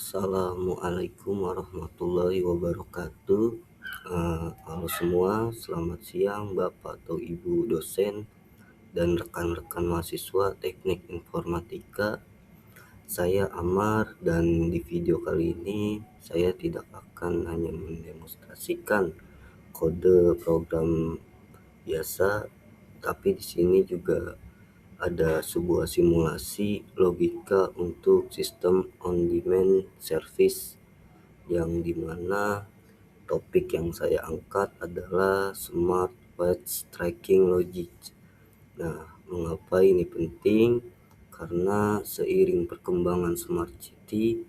Assalamualaikum warahmatullahi wabarakatuh. Halo semua, selamat siang Bapak atau Ibu dosen dan rekan-rekan mahasiswa Teknik Informatika. Saya Amar dan di video kali ini saya tidak akan hanya mendemonstrasikan kode program biasa, tapi di sini juga ada sebuah simulasi logika untuk sistem on-demand service yang dimana topik yang saya angkat adalah Smart Waste Tracking Logic. Nah, mengapa ini penting? Karena seiring perkembangan Smart City,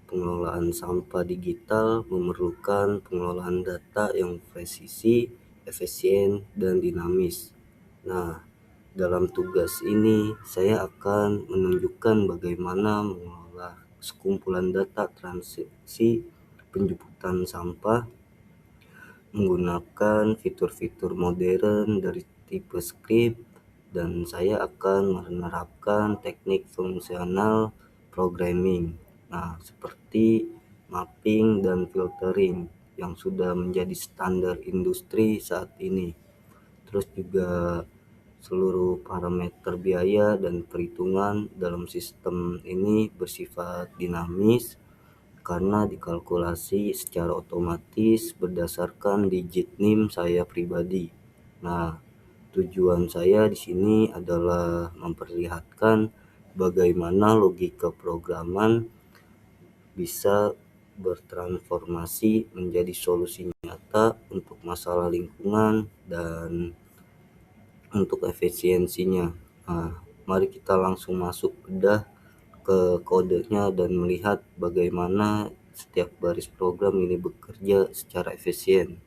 pengelolaan sampah digital memerlukan pengelolaan data yang presisi, efisien, dan dinamis. Nah, dalam tugas ini, saya akan menunjukkan bagaimana mengolah sekumpulan data transaksi penjemputan sampah menggunakan fitur-fitur modern dari tipe script, dan saya akan menerapkan teknik fungsional programming. Nah, seperti mapping dan filtering yang sudah menjadi standar industri saat ini. Terus juga seluruh parameter biaya dan perhitungan dalam sistem ini bersifat dinamis karena dikalkulasi secara otomatis berdasarkan digit NIM saya pribadi. Nah, tujuan saya di sini adalah memperlihatkan bagaimana logika programan bisa bertransformasi menjadi solusi nyata untuk masalah lingkungan dan untuk efisiensinya. Nah, mari kita langsung masuk bedah ke kodenya dan melihat bagaimana setiap baris program ini bekerja secara efisien.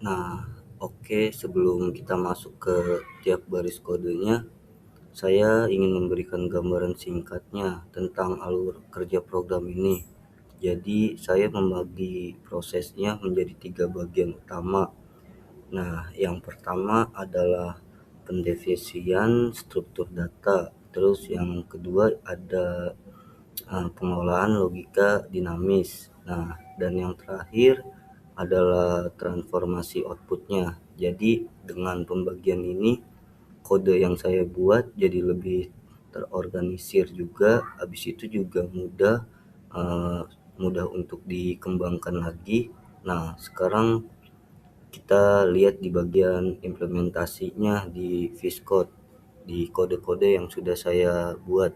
Nah, oke, sebelum kita masuk ke tiap baris kodenya, saya ingin memberikan gambaran singkatnya tentang alur kerja program ini. Jadi, saya membagi prosesnya menjadi 3 bagian utama. Nah, yang pertama adalah pendefinisian struktur data. Terus yang kedua ada pengelolaan logika dinamis. Nah, dan yang terakhir adalah transformasi outputnya. Jadi dengan pembagian ini, kode yang saya buat jadi lebih terorganisir juga. Habis itu juga mudah untuk dikembangkan lagi. Nah, sekarang kita lihat di bagian implementasinya di VS Code, di kode-kode yang sudah saya buat.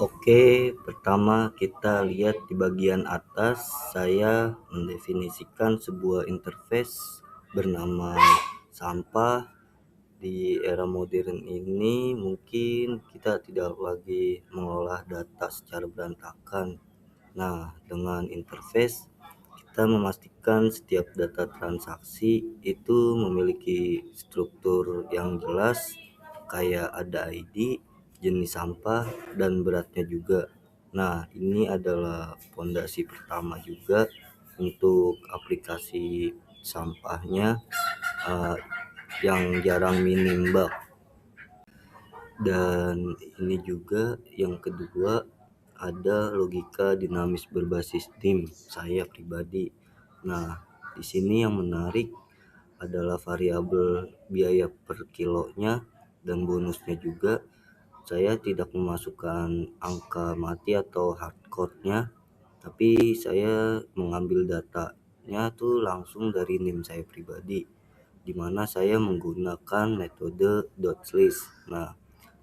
Oke, pertama kita lihat di bagian atas, saya mendefinisikan sebuah interface bernama sampah. Di era modern ini mungkin kita tidak lagi mengolah data secara berantakan. Nah, dengan interface kita memastikan setiap data transaksi itu memiliki struktur yang jelas, kayak ada ID, jenis sampah, dan beratnya juga. Nah, ini adalah fondasi pertama juga untuk aplikasi sampahnya, eh, yang jarang minim bug. Dan ini juga yang kedua, ada logika dinamis berbasis tim saya pribadi. Nah, di sini yang menarik adalah variabel biaya per kilonya dan bonusnya juga. Saya tidak memasukkan angka mati atau hardcore-nya, tapi saya mengambil datanya tuh langsung dari NIM saya pribadi, di mana saya menggunakan metode dot slash. Nah,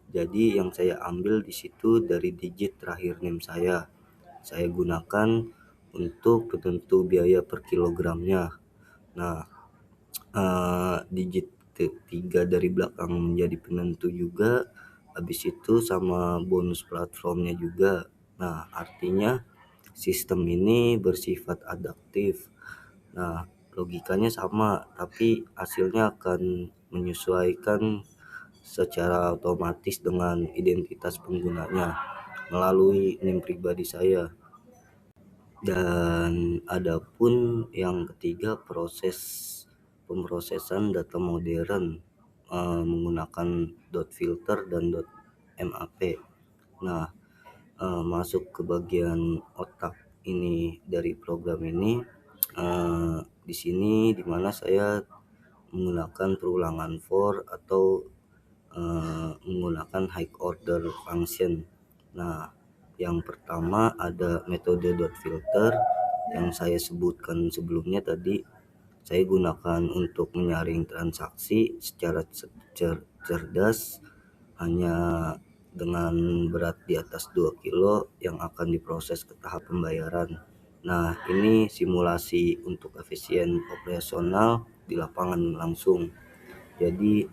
jadi yang saya ambil di situ dari digit terakhir NIM saya. Saya gunakan untuk penentu biaya per kilogramnya. Nah, digit ketiga dari belakang menjadi penentu juga. Habis itu sama bonus platformnya juga. Nah, artinya sistem ini bersifat adaptif. Nah, logikanya sama, tapi hasilnya akan menyesuaikan secara otomatis dengan identitas penggunanya melalui NIM pribadi saya. Dan adapun yang ketiga, proses pemrosesan data modern menggunakan dot filter dan dot map. Nah, masuk ke bagian otak ini dari program ini, di sini dimana saya menggunakan perulangan for atau menggunakan high order function. Nah, yang pertama ada metode dot filter yang saya sebutkan sebelumnya tadi. Saya gunakan untuk menyaring transaksi secara cerdas hanya dengan berat di atas 2 kilo yang akan diproses ke tahap pembayaran. Nah, ini simulasi untuk efisien operasional di lapangan langsung. Jadi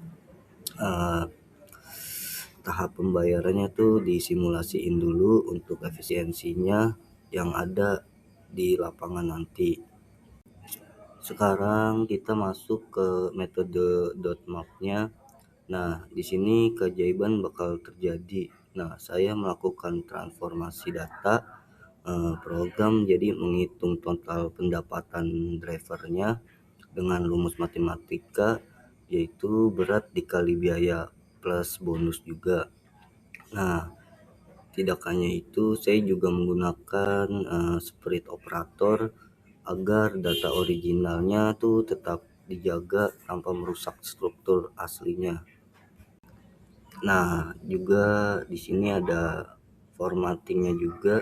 tahap pembayarannya tuh disimulasiin dulu untuk efisiensinya yang ada di lapangan nanti. Sekarang kita masuk ke metode dot map-nya. Nah, di sini keajaiban bakal terjadi. Nah, saya melakukan transformasi data program, jadi menghitung total pendapatan drivernya dengan rumus matematika, yaitu berat dikali biaya plus bonus juga. Nah, tidak hanya itu, saya juga menggunakan split operator agar data originalnya tuh tetap dijaga tanpa merusak struktur aslinya. Nah, juga di sini ada formattingnya juga.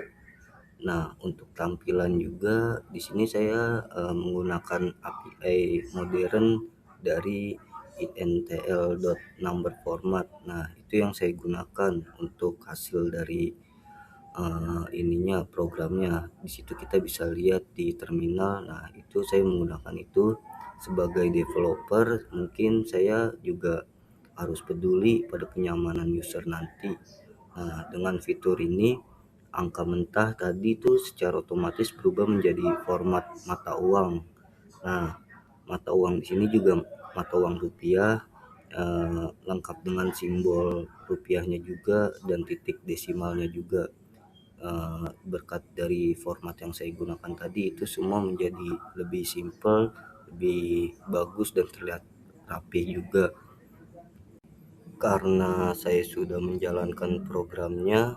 Nah, untuk tampilan juga di sini saya menggunakan API modern dari intl.number format. Nah, itu yang saya gunakan untuk hasil dari ininya programnya. Di situ kita bisa lihat di terminal. Nah, itu saya menggunakan itu sebagai developer. Mungkin saya juga harus peduli pada kenyamanan user nanti. Nah, dengan fitur ini angka mentah tadi itu secara otomatis berubah menjadi format mata uang. Nah, mata uang di sini juga mata uang rupiah, lengkap dengan simbol rupiahnya juga dan titik desimalnya juga. Berkat dari format yang saya gunakan tadi, itu semua menjadi lebih simple, lebih bagus dan terlihat rapi juga. Karena saya sudah menjalankan programnya,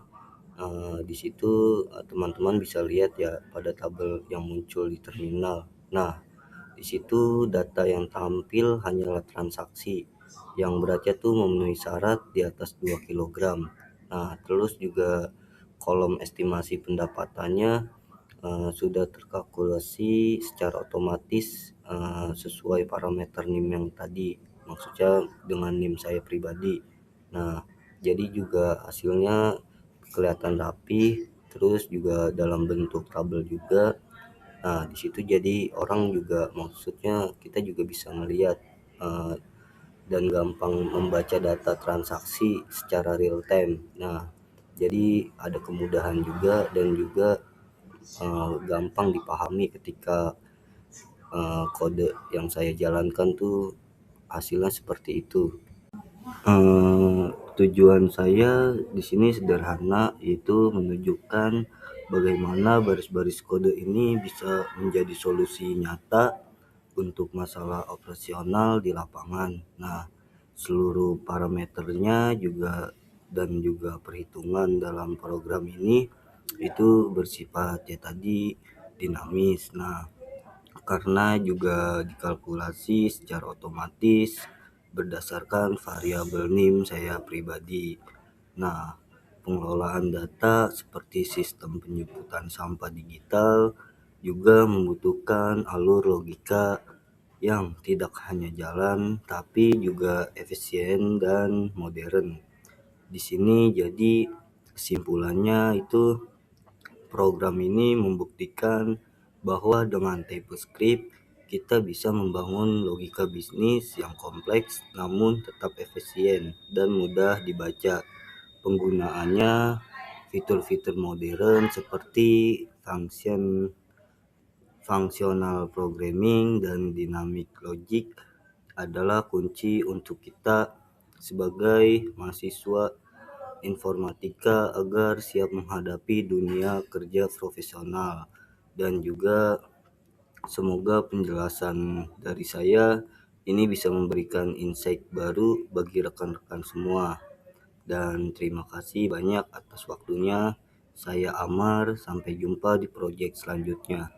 di situ teman-teman bisa lihat ya pada tabel yang muncul di terminal. Nah, di situ data yang tampil hanyalah transaksi yang beratnya tuh memenuhi syarat di atas 2 kg. Nah, terus juga kolom estimasi pendapatannya sudah terkalkulasi secara otomatis sesuai parameter NIM yang tadi, maksudnya dengan NIM saya pribadi. Nah, jadi juga hasilnya kelihatan rapi, terus juga dalam bentuk tabel juga. Nah, di situ jadi orang juga maksudnya kita juga bisa melihat dan gampang membaca data transaksi secara real time. Nah, jadi ada kemudahan juga dan juga gampang dipahami ketika kode yang saya jalankan tuh hasilnya seperti itu. Eee, Tujuan saya di sini sederhana, yaitu menunjukkan bagaimana baris-baris kode ini bisa menjadi solusi nyata untuk masalah operasional di lapangan. Nah, seluruh parameternya juga dan juga perhitungan dalam program ini itu bersifat ya tadi dinamis. Nah, karena juga dikalkulasi secara otomatis berdasarkan variabel NIM saya pribadi. Nah, pengelolaan data seperti sistem penjemputan sampah digital juga membutuhkan alur logika yang tidak hanya jalan tapi juga efisien dan modern. Di sini jadi kesimpulannya itu program ini membuktikan bahwa dengan TypeScript kita bisa membangun logika bisnis yang kompleks namun tetap efisien dan mudah dibaca. Penggunaannya fitur-fitur modern seperti functional programming dan dynamic logic adalah kunci untuk kita sebagai mahasiswa informatika agar siap menghadapi dunia kerja profesional. Dan juga semoga penjelasan dari saya ini bisa memberikan insight baru bagi rekan-rekan semua. Dan terima kasih banyak atas waktunya. Saya Amar, sampai jumpa di proyek selanjutnya.